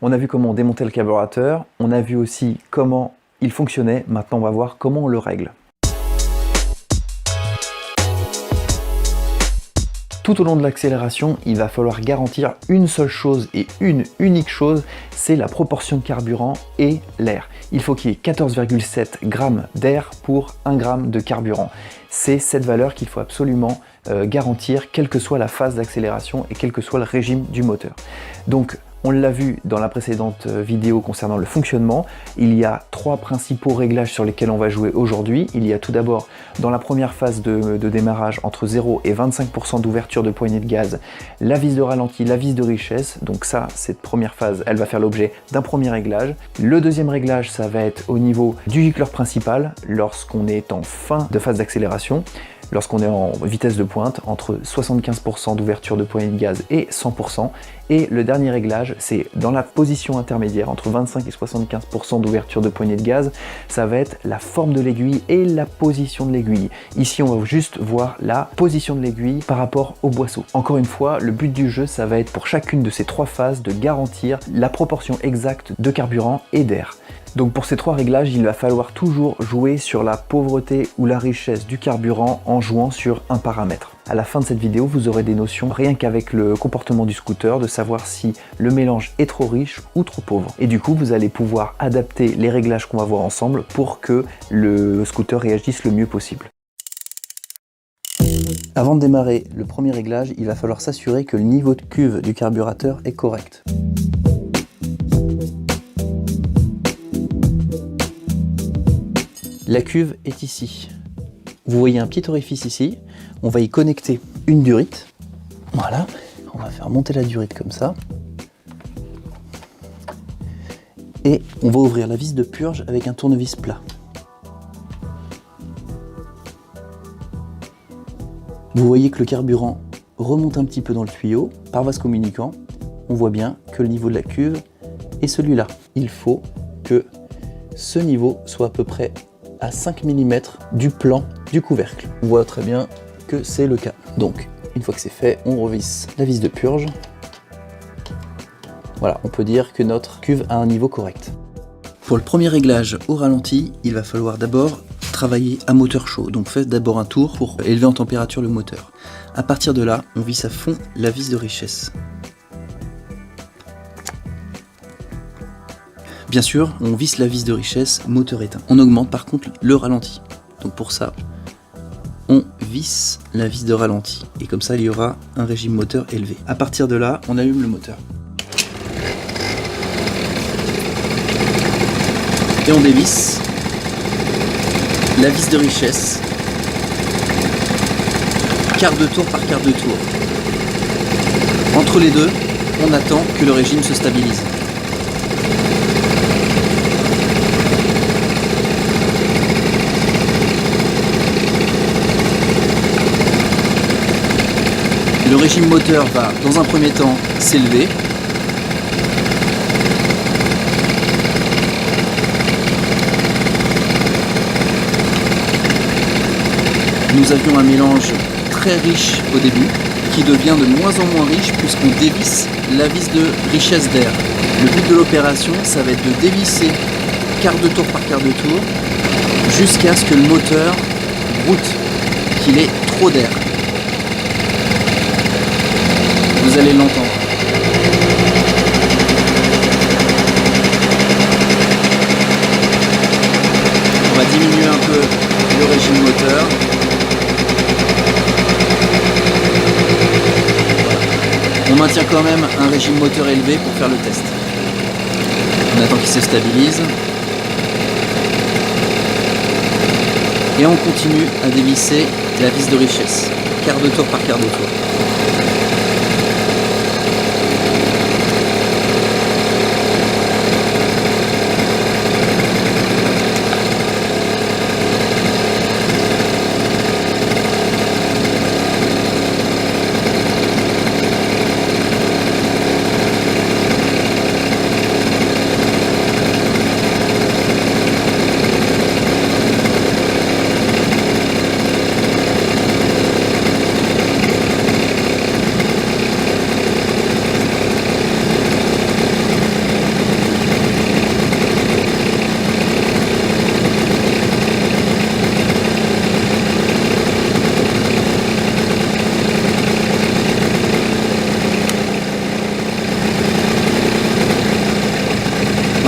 On a vu comment on démontait le carburateur, on a vu aussi comment il fonctionnait, maintenant on va voir comment on le règle. Tout au long de l'accélération, il va falloir garantir une seule chose et une unique chose, c'est la proportion de carburant et l'air. Il faut qu'il y ait 14,7 g d'air pour 1 g de carburant. C'est cette valeur qu'il faut absolument garantir, quelle que soit la phase d'accélération et quel que soit le régime du moteur. Donc, on l'a vu dans la précédente vidéo concernant le fonctionnement, il y a 3 principaux réglages sur lesquels on va jouer aujourd'hui. Il y a tout d'abord, dans la première phase de démarrage, entre 0 et 25% d'ouverture de poignée de gaz, la vis de ralenti, la vis de richesse. Donc ça, cette première phase, elle va faire l'objet d'un premier réglage. Le deuxième réglage, ça va être au niveau du gicleur principal, lorsqu'on est en fin de phase d'accélération. Lorsqu'on est en vitesse de pointe, entre 75% d'ouverture de poignée de gaz et 100%. Et le dernier réglage, c'est dans la position intermédiaire, entre 25 et 75% d'ouverture de poignée de gaz, ça va être la forme de l'aiguille et la position de l'aiguille. Ici, on va juste voir la position de l'aiguille par rapport au boisseau. Encore une fois, le but du jeu, ça va être pour chacune de ces 3 phases de garantir la proportion exacte de carburant et d'air. Donc pour ces 3 réglages, il va falloir toujours jouer sur la pauvreté ou la richesse du carburant en jouant sur un paramètre. À la fin de cette vidéo, vous aurez des notions rien qu'avec le comportement du scooter de savoir si le mélange est trop riche ou trop pauvre. Et du coup, vous allez pouvoir adapter les réglages qu'on va voir ensemble pour que le scooter réagisse le mieux possible. Avant de démarrer le premier réglage, il va falloir s'assurer que le niveau de cuve du carburateur est correct. La cuve est ici. Vous voyez un petit orifice ici. On va y connecter une durite. Voilà. On va faire monter la durite comme ça. Et on va ouvrir la vis de purge avec un tournevis plat. Vous voyez que le carburant remonte un petit peu dans le tuyau par vase communicant. On voit bien que le niveau de la cuve est celui-là. Il faut que ce niveau soit à peu près à 5 mm du plan du couvercle. On voit très bien que c'est le cas. Donc, une fois que c'est fait, on revisse la vis de purge. Voilà, on peut dire que notre cuve a un niveau correct. Pour le premier réglage au ralenti, il va falloir d'abord travailler à moteur chaud. Donc faites d'abord un tour pour élever en température le moteur. À partir de là, on visse à fond la vis de richesse. Bien sûr, on visse la vis de richesse, moteur éteint. On augmente par contre le ralenti. Donc pour ça, on visse la vis de ralenti. Et comme ça, il y aura un régime moteur élevé. À partir de là, on allume le moteur. Et on dévisse la vis de richesse. Quart de tour par quart de tour. Entre les deux, on attend que le régime se stabilise. Le régime moteur va, dans un premier temps, s'élever. Nous avions un mélange très riche au début, qui devient de moins en moins riche puisqu'on dévisse la vis de richesse d'air. Le but de l'opération, ça va être de dévisser quart de tour par quart de tour, jusqu'à ce que le moteur broute, qu'il ait trop d'air. Vous allez l'entendre. On va diminuer un peu le régime moteur. Voilà. On maintient quand même un régime moteur élevé pour faire le test. On attend qu'il se stabilise. Et on continue à dévisser la vis de richesse, quart de tour par quart de tour.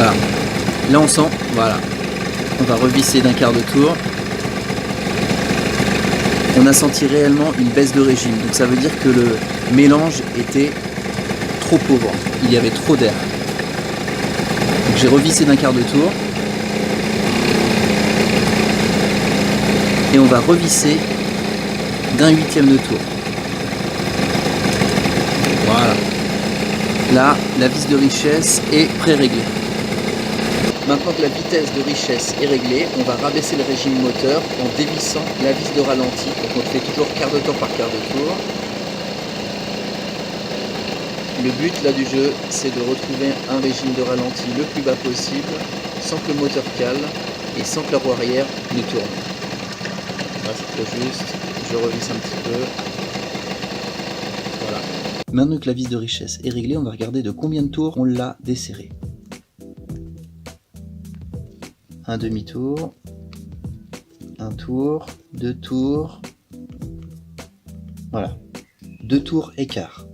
Voilà. Là on sent, voilà. On va revisser d'un quart de tour. On a senti réellement une baisse de régime. Donc ça veut dire que le mélange était trop pauvre. Il y avait trop d'air. Donc j'ai revissé d'un quart de tour. Et on va revisser d'un huitième de tour. Voilà. Là, la vis de richesse est pré-réglée. Maintenant que la vitesse de richesse est réglée, on va rabaisser le régime moteur en dévissant la vis de ralenti. Donc on fait toujours quart de tour par quart de tour. Le but là du jeu, c'est de retrouver un régime de ralenti le plus bas possible, sans que le moteur cale et sans que la roue arrière ne tourne. Là c'est trop juste, je revisse un petit peu. Voilà. Maintenant que la vis de richesse est réglée, on va regarder de combien de tours on l'a desserré. Un demi-tour, un tour, deux tours, voilà, 2 tours et quart.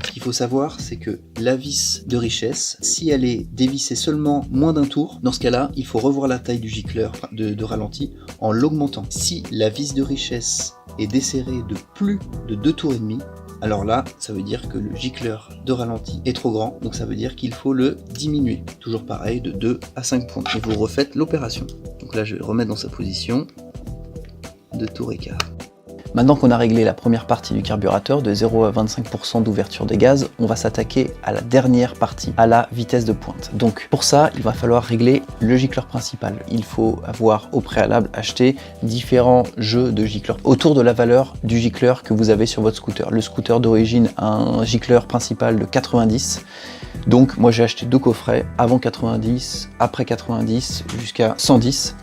Ce qu'il faut savoir, c'est que la vis de richesse, si elle est dévissée seulement moins d'un tour, dans ce cas-là, il faut revoir la taille du gicleur de ralenti en l'augmentant. Si la vis de richesse est desserrée de plus de 2 tours et demi, alors là, ça veut dire que le gicleur de ralenti est trop grand, donc ça veut dire qu'il faut le diminuer. Toujours pareil, de 2 à 5 points. Et vous refaites l'opération. Donc là, je vais le remettre dans sa position. 2 tours et quart. Maintenant qu'on a réglé la première partie du carburateur, de 0 à 25% d'ouverture des gaz, on va s'attaquer à la dernière partie, à la vitesse de pointe. Donc pour ça, il va falloir régler le gicleur principal. Il faut avoir au préalable acheté différents jeux de gicleurs autour de la valeur du gicleur que vous avez sur votre scooter. Le scooter d'origine a un gicleur principal de 90. Donc moi j'ai acheté 2 coffrets, avant 90, après 90, jusqu'à 110.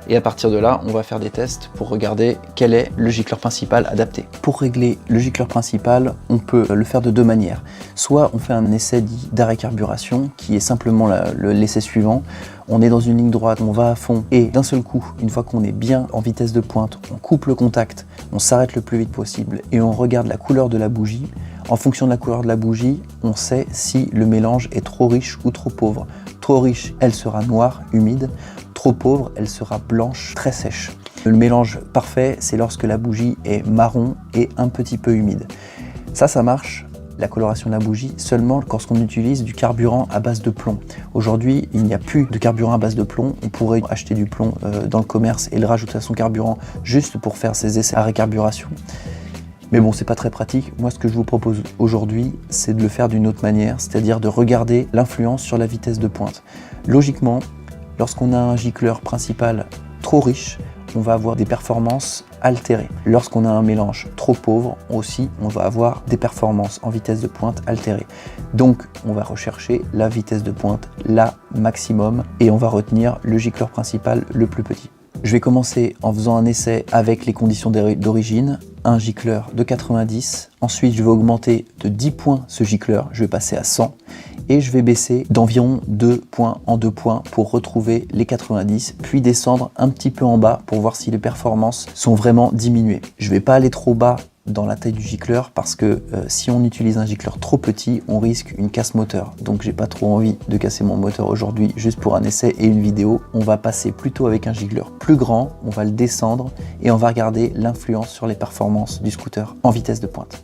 Et à partir de là, on va faire des tests pour regarder quel est le gicleur principal adapté. Pour régler le gicleur principal, on peut le faire de 2 manières. Soit on fait un essai dit d'arrêt carburation, qui est simplement l'essai suivant. On est dans une ligne droite, on va à fond, et d'un seul coup, une fois qu'on est bien en vitesse de pointe, on coupe le contact, on s'arrête le plus vite possible, et on regarde la couleur de la bougie. En fonction de la couleur de la bougie, on sait si le mélange est trop riche ou trop pauvre. Trop riche, elle sera noire, humide. Trop pauvre, elle sera blanche, très sèche. Le mélange parfait, c'est lorsque la bougie est marron et un petit peu humide. Ça marche, la coloration de la bougie, seulement lorsqu'on utilise du carburant à base de plomb. Aujourd'hui, il n'y a plus de carburant à base de plomb. On pourrait acheter du plomb dans le commerce et le rajouter à son carburant juste pour faire ses essais à récarburation. Mais bon, c'est pas très pratique. Moi, ce que je vous propose aujourd'hui, c'est de le faire d'une autre manière, c'est-à-dire de regarder l'influence sur la vitesse de pointe. Logiquement, lorsqu'on a un gicleur principal trop riche, on va avoir des performances altérées. Lorsqu'on a un mélange trop pauvre, aussi, on va avoir des performances en vitesse de pointe altérées. Donc, on va rechercher la vitesse de pointe, la maximum, et on va retenir le gicleur principal le plus petit. Je vais commencer en faisant un essai avec les conditions d'origine, un gicleur de 90, ensuite je vais augmenter de 10 points ce gicleur, je vais passer à 100, et je vais baisser d'environ 2 points en 2 points pour retrouver les 90, puis descendre un petit peu en bas pour voir si les performances sont vraiment diminuées. Je ne vais pas aller trop bas dans la taille du gicleur parce que si on utilise un gicleur trop petit, on risque une casse moteur. Donc j'ai pas trop envie de casser mon moteur aujourd'hui juste pour un essai et une vidéo. On va passer plutôt avec un gicleur plus grand, on va le descendre et on va regarder l'influence sur les performances du scooter en vitesse de pointe.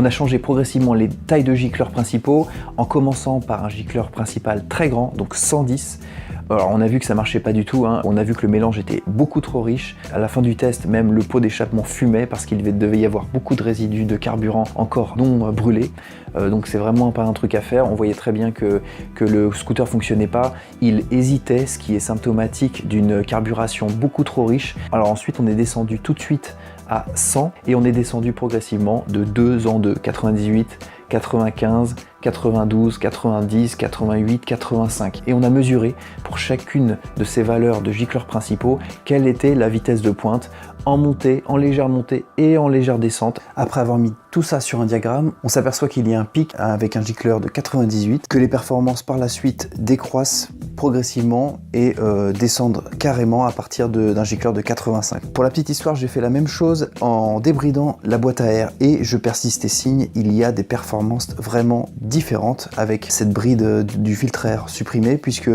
On a changé progressivement les tailles de gicleurs principaux en commençant par un gicleur principal très grand, donc 110. Alors on a vu que ça marchait pas du tout, hein. On a vu que le mélange était beaucoup trop riche. À la fin du test, même le pot d'échappement fumait parce qu'il devait y avoir beaucoup de résidus de carburant encore non brûlés. Donc c'est vraiment pas un truc à faire. On voyait très bien que le scooter fonctionnait pas. Il hésitait, ce qui est symptomatique d'une carburation beaucoup trop riche. Alors ensuite on est descendu tout de suite à 100 et on est descendu progressivement de 2 en 2, 98, 95, 92, 90, 88, 85. Et on a mesuré pour chacune de ces valeurs de gicleurs principaux quelle était la vitesse de pointe en montée, en légère montée et en légère descente. Après avoir mis tout ça sur un diagramme, on s'aperçoit qu'il y a un pic avec un gicleur de 98, que les performances par la suite décroissent progressivement et descendent carrément à partir d'un gicleur de 85. Pour la petite histoire, j'ai fait la même chose en débridant la boîte à air et je persiste et signe, il y a des performances vraiment différentes avec cette bride du filtre à air supprimé, puisque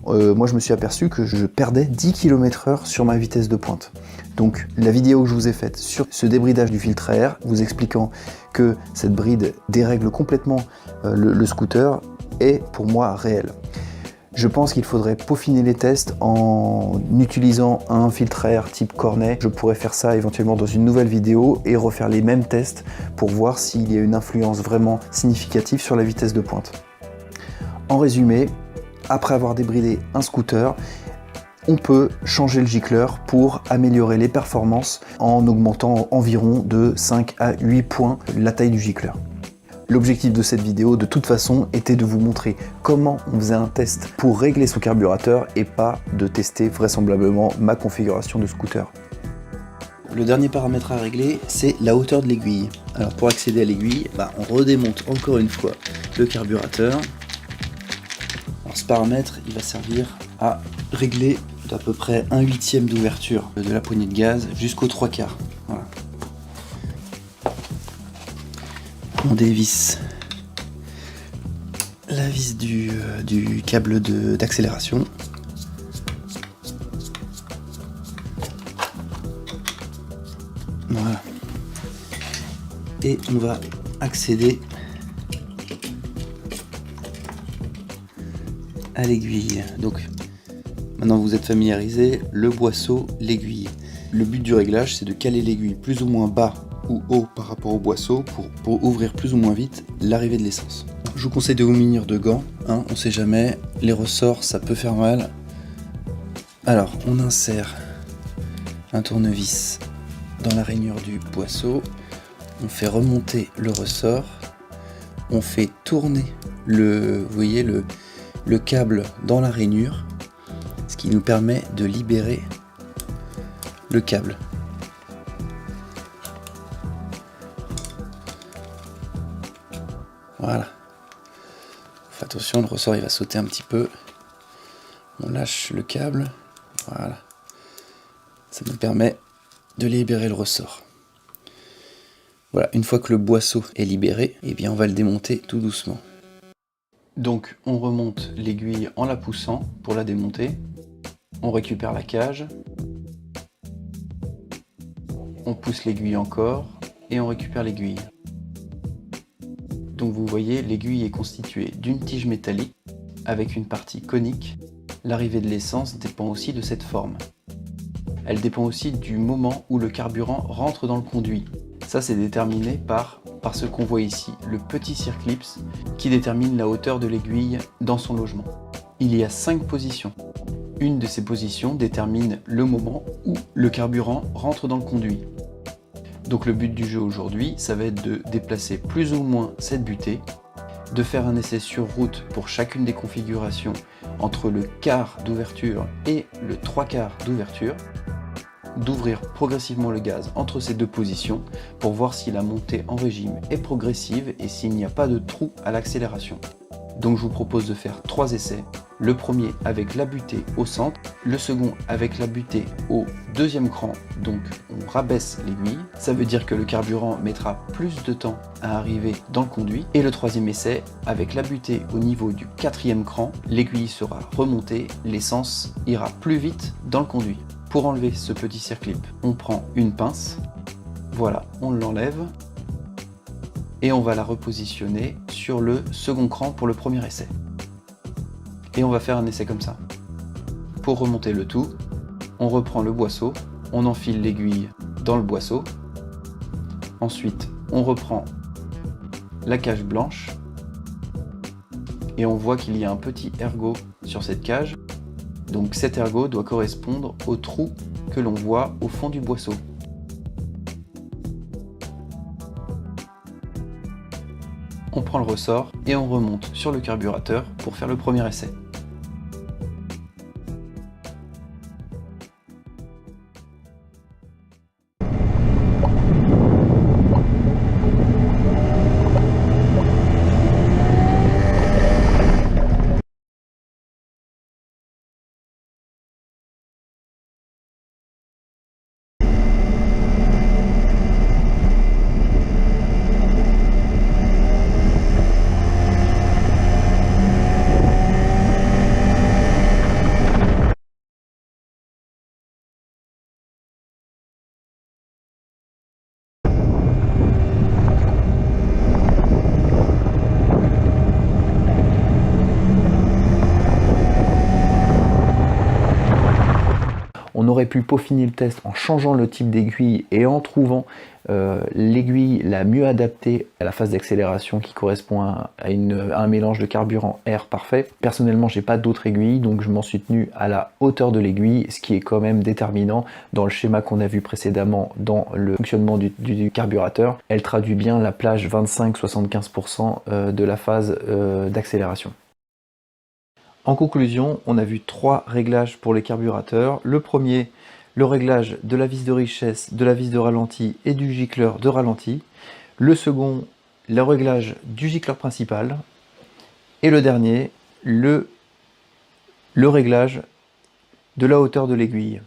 moi je me suis aperçu que je perdais 10 km/h sur ma vitesse de pointe. Donc la vidéo que je vous ai faite sur ce débridage du filtre à air, vous expliquant que cette bride dérègle complètement le scooter, est pour moi réelle. Je pense qu'il faudrait peaufiner les tests en utilisant un filtre à air type Cornet. Je pourrais faire ça éventuellement dans une nouvelle vidéo et refaire les mêmes tests pour voir s'il y a une influence vraiment significative sur la vitesse de pointe. En résumé, après avoir débridé un scooter, on peut changer le gicleur pour améliorer les performances en augmentant environ de 5 à 8 points la taille du gicleur. L'objectif de cette vidéo, de toute façon, était de vous montrer comment on faisait un test pour régler son carburateur et pas de tester vraisemblablement ma configuration de scooter. Le dernier paramètre à régler, c'est la hauteur de l'aiguille. Alors pour accéder à l'aiguille, on redémonte encore une fois le carburateur. Alors ce paramètre, il va servir à régler d'à peu près 1/8 d'ouverture de la poignée de gaz jusqu'aux 3/4. Voilà. On dévisse la vis du câble d'accélération. Voilà. Et on va accéder à l'aiguille. Donc maintenant vous êtes familiarisé, le boisseau, l'aiguille. Le but du réglage, c'est de caler l'aiguille plus ou moins bas ou haut par rapport au boisseau pour ouvrir plus ou moins vite l'arrivée de l'essence. Je vous conseille de vous munir de gants, hein, on sait jamais, les ressorts ça peut faire mal. Alors on insère un tournevis dans la rainure du boisseau, on fait remonter le ressort, on fait tourner vous voyez le câble dans la rainure, ce qui nous permet de libérer le câble. Voilà. Faites attention, le ressort il va sauter un petit peu. On lâche le câble. Voilà. Ça nous permet de libérer le ressort. Voilà, une fois que le boisseau est libéré, eh bien on va le démonter tout doucement. Donc on remonte l'aiguille en la poussant pour la démonter. On récupère la cage. On pousse l'aiguille encore et on récupère l'aiguille. Donc vous voyez, l'aiguille est constituée d'une tige métallique avec une partie conique. L'arrivée de l'essence dépend aussi de cette forme. Elle dépend aussi du moment où le carburant rentre dans le conduit. Ça c'est déterminé par ce qu'on voit ici, le petit circlips qui détermine la hauteur de l'aiguille dans son logement. Il y a 5 positions. Une de ces positions détermine le moment où le carburant rentre dans le conduit. Donc le but du jeu aujourd'hui, ça va être de déplacer plus ou moins cette butée, de faire un essai sur route pour chacune des configurations entre le quart d'ouverture et le 3/4 d'ouverture, d'ouvrir progressivement le gaz entre ces deux positions pour voir si la montée en régime est progressive et s'il n'y a pas de trou à l'accélération. Donc je vous propose de faire 3 essais. Le premier avec la butée au centre, le second avec la butée au deuxième cran, donc on rabaisse l'aiguille, ça veut dire que le carburant mettra plus de temps à arriver dans le conduit, et le troisième essai avec la butée au niveau du 4e cran, l'aiguille sera remontée, l'essence ira plus vite dans le conduit. Pour enlever ce petit circlip, on prend une pince, voilà, on l'enlève, et on va la repositionner sur le second cran pour le premier essai. Et on va faire un essai comme ça. Pour remonter le tout, on reprend le boisseau, on enfile l'aiguille dans le boisseau. Ensuite, on reprend la cage blanche et on voit qu'il y a un petit ergot sur cette cage. Donc cet ergot doit correspondre au trou que l'on voit au fond du boisseau. On prend le ressort et on remonte sur le carburateur pour faire le premier essai. On aurait pu peaufiner le test en changeant le type d'aiguille et en trouvant l'aiguille la mieux adaptée à la phase d'accélération qui correspond à un mélange de carburant air parfait. Personnellement, j'ai pas d'autres aiguilles, donc je m'en suis tenu à la hauteur de l'aiguille, ce qui est quand même déterminant dans le schéma qu'on a vu précédemment dans le fonctionnement du carburateur. Elle traduit bien la plage 25-75% de la phase d'accélération. En conclusion, on a vu 3 réglages pour les carburateurs. Le premier, le réglage de la vis de richesse, de la vis de ralenti et du gicleur de ralenti. Le second, le réglage du gicleur principal. Et le dernier, le réglage de la hauteur de l'aiguille.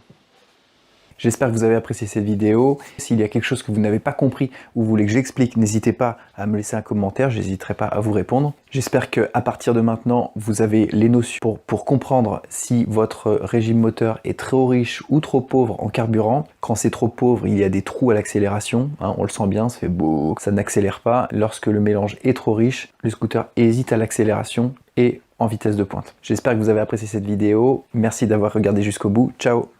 J'espère que vous avez apprécié cette vidéo. S'il y a quelque chose que vous n'avez pas compris ou vous voulez que j'explique, n'hésitez pas à me laisser un commentaire, je n'hésiterai pas à vous répondre. J'espère qu'à partir de maintenant, vous avez les notions pour comprendre si votre régime moteur est trop riche ou trop pauvre en carburant. Quand c'est trop pauvre, il y a des trous à l'accélération, hein, on le sent bien, ça fait beau, ça n'accélère pas. Lorsque le mélange est trop riche, le scooter hésite à l'accélération et en vitesse de pointe. J'espère que vous avez apprécié cette vidéo. Merci d'avoir regardé jusqu'au bout. Ciao!